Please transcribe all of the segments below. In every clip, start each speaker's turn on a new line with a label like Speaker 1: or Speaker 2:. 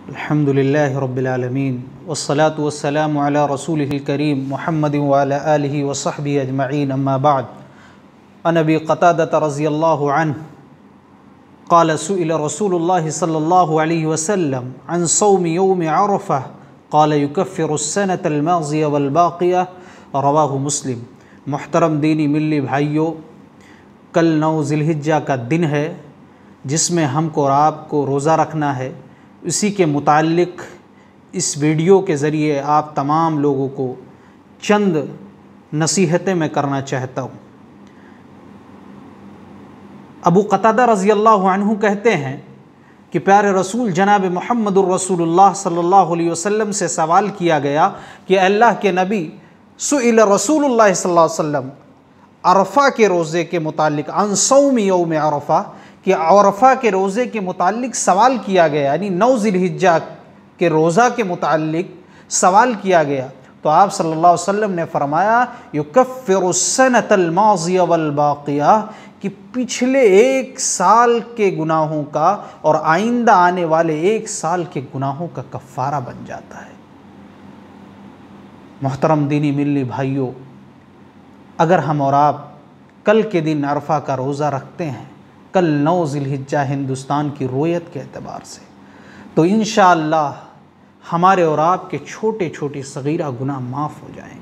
Speaker 1: अल्हम्दुलिल्लाहि रब्बिल आलमीन वस्सलातु वस्सलामु अला रसूलिहिल करीम मुहम्मदिन व अला आलिहि व सहबिहि अजमईन अम्मा बाद। अन अबी क़तादत रज़ियल्लाहु अन्हु क़ाल सुइल रसूलुल्लाहि सल्लल्लाहु अलैहि वसल्लम अन सौमि यौमि अरफ़ह क़ाल युकफ़्फ़िरु अस्सनतल माज़िया वल बाक़िया रवाहु मुस्लिम। मुहतरम दीनी मिल्ली भाइयों, कल 9 ज़िलहिज्जा का दिन है जिसमें हमको और आपको रोज़ा रखना है। इसी के मुताल्लिक़ इस वीडियो के ज़रिए आप तमाम लोगों को चंद नसीहतें मैं करना चाहता हूँ। अबू क़तादा रज़ियल्लाहु अन्हु कहते हैं कि प्यारे रसूल जनाब मुहम्मदुर रसूलुल्लाह सल्लल्लाहु अलैहि वसल्लम से सवाल किया गया कि अल्लाह के नबी सुइल रसूलुल्लाह सल्लल्लाहु अलैहि वसल्लम अरफ़ा के रोज़े के मुताल्लिक़ अन सौमि यौम अरफ़ा कि अरफ़ा के रोज़े के मुताल्लिक़ सवाल किया गया, यानी 9 ज़िलहिज्जा के रोज़ा के मुताल्लिक़ सवाल किया गया। तो आप सल्लल्लाहु अलैहि वसल्लम ने फरमाया युकफ़्फ़िरु सनतल माज़िया वल बाक़िया कि पिछले 1 साल के गुनाहों का और आइंदा आने वाले 1 साल के गुनाहों का कफ़ारा बन जाता है। मोहतरम दीनी मिल्ली भाइयों, अगर हम और आप कल के दिन अरफ़ा का रोज़ा रखते हैं, कल 9 ज़िलहिज्जा हिंदुस्तान की रोयत के एतबार से, तो इंशाअल्लाह हमारे और आपके छोटे छोटे सगीरा गुनाह माफ़ हो जाएंगे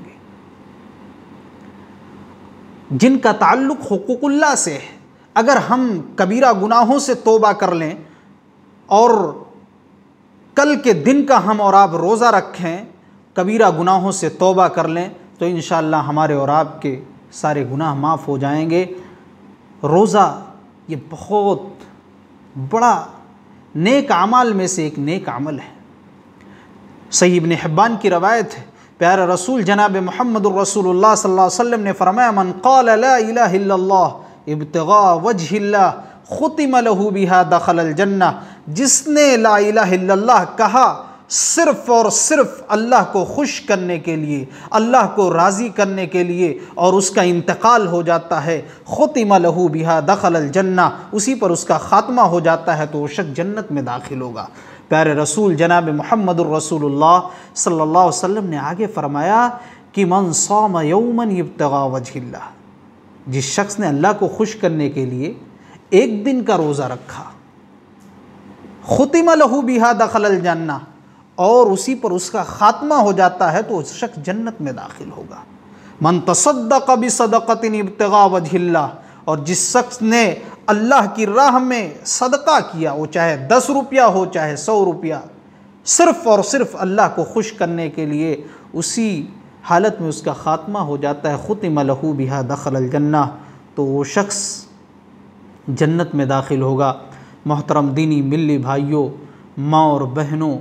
Speaker 1: जिनका ताल्लुक़ हुकूकुल्लाह से है। अगर हम कबीरा गुनाहों से तौबा कर लें और कल के दिन का हम और आप रोज़ा रखें, कबीरा गुनाहों से तौबा कर लें, तो इंशाअल्लाह हमारे और आपके सारे गुनाह माफ़ हो जाएंगे। रोज़ा ये बहुत बड़ा नेक अमाल में से एक नेक अमल है। सही इब्न हिब्बान की रवायत है, प्यारे रसूल जनाब मुहम्मदुर रसूलुल्लाह सल्लल्लाहु अलैहि वसल्लम ने फरमाया मन क़ाल ला इलाहा इल्लल्लाह इब्तिगा वजहिल्लाह खुतिम लहू बिहा दखलल जन्नह, जिसने ला इलाहा इल्लल्लाह कहा सिर्फ़ और सिर्फ अल्लाह को खुश करने के लिए, अल्लाह को राज़ी करने के लिए, और उसका इंतकाल हो जाता है, खुतिम लहू बिहा दखलल जन्नह, उसी पर उसका ख़ात्मा हो जाता है तो वो शख्स जन्नत में दाखिल होगा। प्यारे रसूल जनाब मुहम्मदुर रसूलुल्लाह सल्लल्लाहु अलैहि वसल्लम ने आगे फरमाया कि मन साम यौमन इब्तिगा वजहिल्लाह, जिस शख्स ने अल्लाह को खुश करने के लिए 1 दिन का रोज़ा रखा, खुतिम लहू बिहा दखलल जन्नह, और उसी पर उसका ख़ात्मा हो जाता है तो उस शख्स जन्नत में दाखिल होगा। मन तसद्दक़ बिसदक़तिन इब्तिगा वजहिल्लाह, और जिस शख्स ने अल्लाह की राह में सदका किया, वो चाहे 10 रुपया हो चाहे 100 रुपया, सिर्फ़ और सिर्फ अल्लाह को खुश करने के लिए, उसी हालत में उसका ख़ात्मा हो जाता है खुतिम लहू बिहा दखलल जन्नह, तो वो शख्स जन्नत में दाखिल होगा। मोहतरम दीनी मिल्ली भाइयों, माँ और बहनों,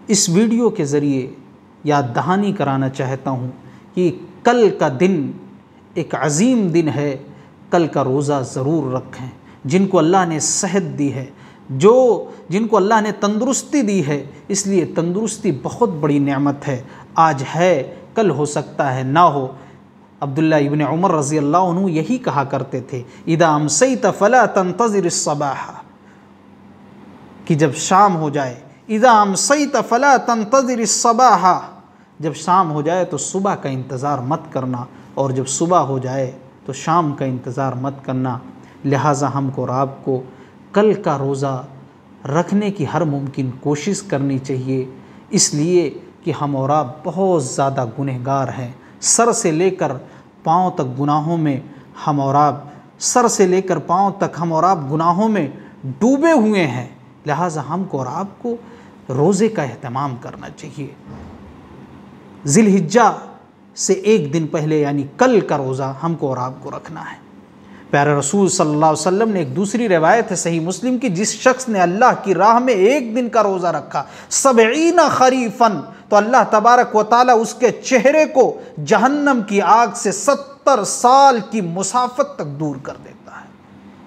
Speaker 1: इस वीडियो के ज़रिए याद दहानी कराना चाहता हूँ कि कल का दिन एक अज़ीम दिन है। कल का रोज़ा ज़रूर रखें। जिनको अल्लाह ने सेहत दी है, जिनको अल्लाह ने तंदुरुस्ती दी है, इसलिए तंदुरुस्ती बहुत बड़ी नेमत है। आज है, कल हो सकता है ना हो। अब्दुल्ला इब्न उमर रज़ियल्लाहु अन्हु यही कहा करते थे, इदा अमसैत फला तंतज़िर अस्सबाह, कि जब शाम हो जाए, इदा अमसैत फला तंतज़िर अस्सबाह, जब शाम हो जाए तो सुबह का इंतज़ार मत करना, और जब सुबह हो जाए तो शाम का इंतज़ार मत करना। लिहाजा हमको और आपको कल का रोज़ा रखने की हर मुमकिन कोशिश करनी चाहिए, इसलिए कि हम और आप बहुत ज़्यादा गुनहगार हैं। सर से लेकर पाँव तक गुनाहों में हम और आप, सर से लेकर पाँव तक हम और आप गुनाहों में डूबे हुए हैं। लिहाजा हमको और आपको रोज़े का एहतमाम करना चाहिए। ज़िलहिज्जा से 1 दिन पहले यानी कल का रोज़ा हमको और आपको रखना है। प्यारे रसूल सल्लल्लाहु अलैहि वसल्लम ने एक दूसरी रिवायत है सही मुस्लिम की, जिस शख्स ने अल्लाह की राह में 1 दिन का रोज़ा रखा 70 खरीफन, तो अल्लाह तबारक व तआला उसके चेहरे को जहन्नम की आग से 70 साल की मुसाफत तक दूर कर देता है,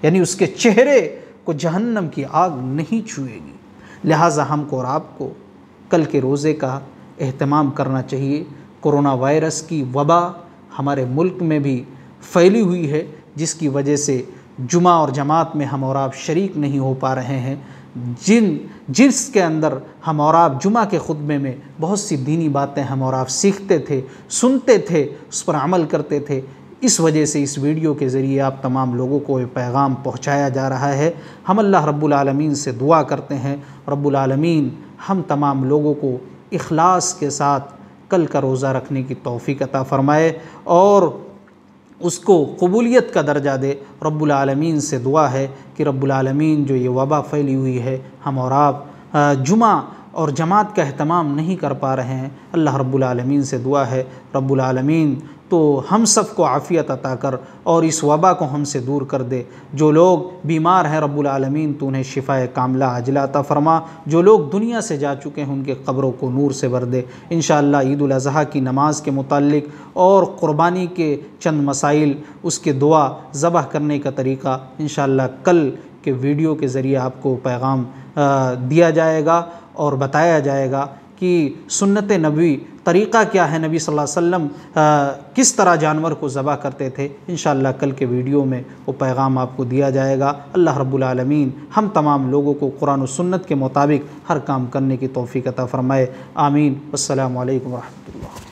Speaker 1: यानी उसके चेहरे को जहन्नम की आग नहीं छुएगी। लिहाजा हमको और आपको कल के रोज़े का एहतमाम करना चाहिए। कोरोना वायरस की वबा हमारे मुल्क में भी फैली हुई है, जिसकी वजह से जुमा और जमात में हम और आप शरीक नहीं हो पा रहे हैं। जिसके अंदर हम और आप जुमा के खुतबे में बहुत सी दीनी बातें हम और आप सीखते थे, सुनते थे, उस पर अमल करते थे। इस वजह से इस वीडियो के ज़रिए आप तमाम लोगों को ये पैगाम पहुँचाया जा रहा है। हम अल्लाह रब्बुल आलमीन से दुआ करते हैं, रब्बुल आलमीन हम तमाम लोगों को इखलास के साथ कल का रोज़ा रखने की तौफ़ीक अता फ़रमाए और उसको कबूलियत का दर्जा दे। रब्बुल आलमीन से दुआ है कि रब्बुल आलमीन जो ये वबा फैली हुई है, हम और आप जुमा और जमात का अहतमाम नहीं कर पा रहे हैं, अल्लाह रब्बुल आलमीन से दुआ है रब्बुल आलमीन तो हम सब को आफ़ियत अता कर और इस वबा को हमसे दूर कर दे। जो लोग बीमार हैं रब्बुल आलमीन तो उन्हें शिफ़ाए कामिला आजिला अता फ़रमा। जो लोग दुनिया से जा चुके हैं उनके क़ब्रों को नूर से भर दे। इंशाअल्लाह ईद उल अज़हा की नमाज़ के मुताल्लिक़ और क़ुरबानी के चंद मसाइल, उसके दुआ ज़बह करने का तरीक़ा इंशाअल्लाह कल के वीडियो के ज़रिए आपको पैगाम दिया जाएगा और बताया जाएगा कि सुन्नत नबी तरीक़ा क्या है, नबी सल्लल्लाहु अलैहि वसल्लम किस तरह जानवर को ज़बह करते थे। इंशाअल्लाह कल के वीडियो में वो पैगाम आपको दिया जाएगा। अल्लाह रब्बुल आलमीन हम तमाम लोगों को कुरान और सुन्नत के मुताबिक हर काम करने की तौफ़ीक अता फ़रमाए। आमीन। अस्सलामु अलैकुम व रहमतुल्लाह।